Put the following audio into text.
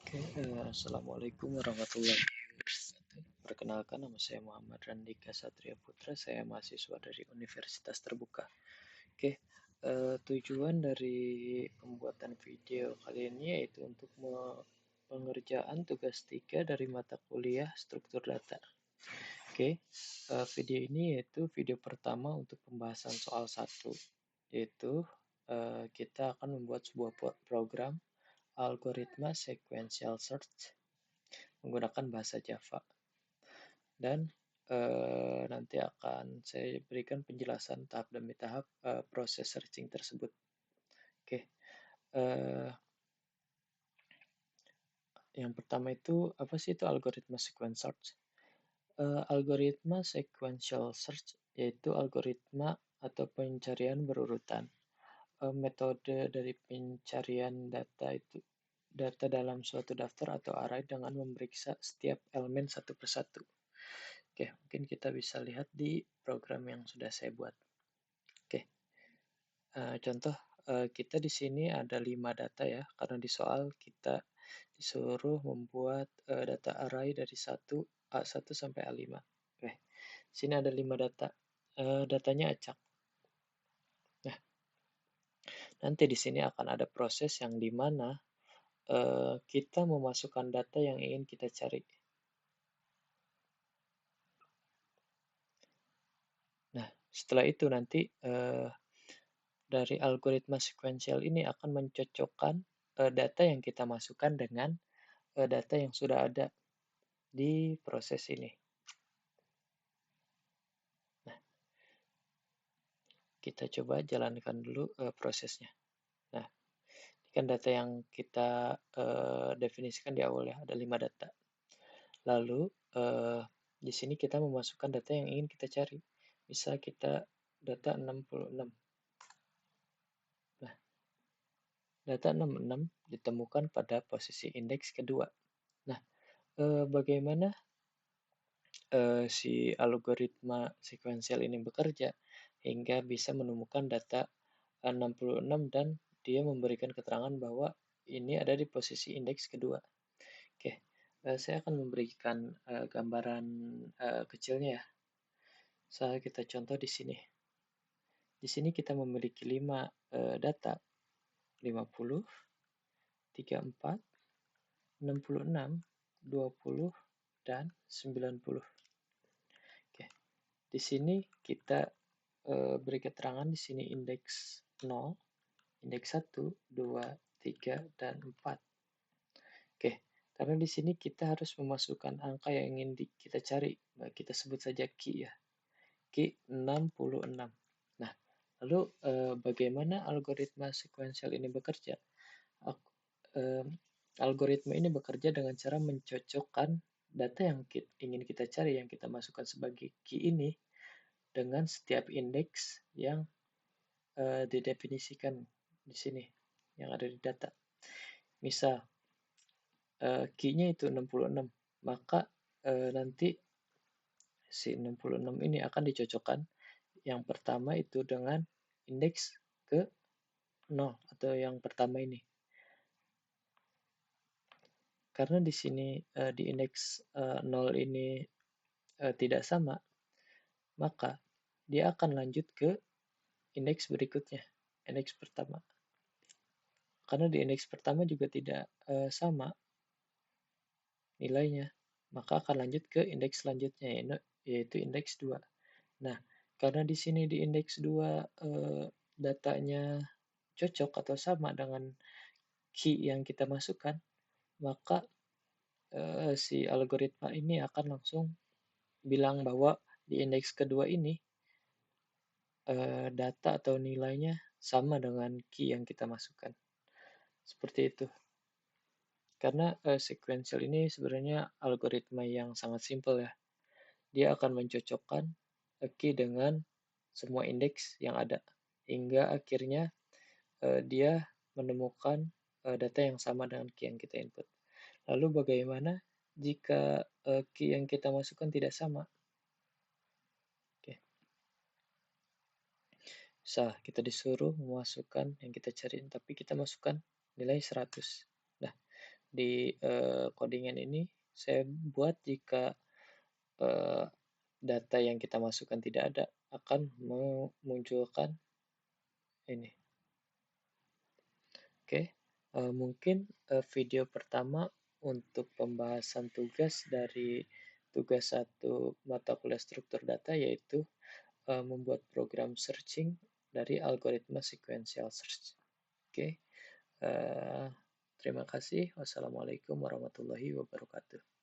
Assalamualaikum warahmatullahi wabarakatuh. Perkenalkan, nama saya Muhammad Randika Satria Putra. Saya mahasiswa dari Universitas Terbuka. Tujuan dari pembuatan video kali ini yaitu untuk pengerjaan tugas 3 dari mata kuliah struktur data. Video ini yaitu video pertama untuk pembahasan soal 1, yaitu kita akan membuat sebuah program algoritma sequential search menggunakan bahasa Java. Dan nanti akan saya berikan penjelasan tahap demi tahap proses searching tersebut. Yang pertama itu apa sih itu algoritma sequential search? Algoritma sequential search yaitu algoritma atau pencarian berurutan. Metode dari pencarian data dalam suatu daftar atau array dengan memeriksa setiap elemen satu persatu. Mungkin kita bisa lihat di program yang sudah saya buat. Contoh kita di sini ada 5 data ya, karena di soal kita disuruh membuat data array dari A1 sampai A5. Di sini ada 5 data. Datanya acak. Nah, nanti di sini akan ada proses yang di mana kita memasukkan data yang ingin kita cari. Nah, setelah itu nanti dari algoritma sequential ini akan mencocokkan data yang kita masukkan dengan data yang sudah ada di proses ini. Nah, kita coba jalankan dulu prosesnya. Nah, ini kan data yang kita definisikan di awal ya, ada 5 data. Lalu di sini kita memasukkan data yang ingin kita cari. Bisa kita data 66. Nah, data 66 ditemukan pada posisi indeks kedua. Nah, bagaimana si algoritma sequential ini bekerja hingga bisa menemukan data 66 dan dia memberikan keterangan bahwa ini ada di posisi indeks kedua. Saya akan memberikan gambaran kecilnya ya. Kita contoh di sini. Di sini kita memiliki 5 data, 50, 34, 66, 20, dan 90. Di sini kita beri keterangan di sini indeks 0, indeks 1, 2, 3, dan 4. Karena di sini kita harus memasukkan angka yang ingin kita cari. Kita sebut saja key ya. Key 66. Nah, lalu bagaimana algoritma sequential ini bekerja? Algoritma ini bekerja dengan cara mencocokkan data yang ingin kita cari, yang kita masukkan sebagai key ini, dengan setiap indeks yang didefinisikan di sini, yang ada di data. Misal, key-nya itu 66, maka nanti si 66 ini akan dicocokkan yang pertama itu dengan indeks ke 0 atau yang pertama ini. Karena di sini di indeks 0 ini tidak sama, maka dia akan lanjut ke indeks berikutnya, indeks pertama. Karena di indeks pertama juga tidak sama nilainya, maka akan lanjut ke indeks selanjutnya, yaitu indeks 2. Nah, karena di sini di indeks 2 datanya cocok atau sama dengan key yang kita masukkan, maka si algoritma ini akan langsung bilang bahwa di indeks kedua ini data atau nilainya sama dengan key yang kita masukkan. Seperti itu. Karena sequential ini sebenarnya algoritma yang sangat simpel ya. Dia akan mencocokkan key dengan semua indeks yang ada. Hingga akhirnya dia menemukan data yang sama dengan key yang kita input. Lalu bagaimana jika key yang kita masukkan tidak sama? Kita disuruh memasukkan yang kita cari, tapi kita masukkan nilai 100. Nah, di, codingan ini saya buat jika, eee, data yang kita masukkan tidak ada, akan memunculkan ini. Oke, mungkin, video pertama untuk pembahasan tugas dari tugas satu mata kuliah struktur data yaitu, membuat program searching dari algoritma sequential search. Oke, eee, terima kasih. Wassalamualaikum warahmatullahi wabarakatuh.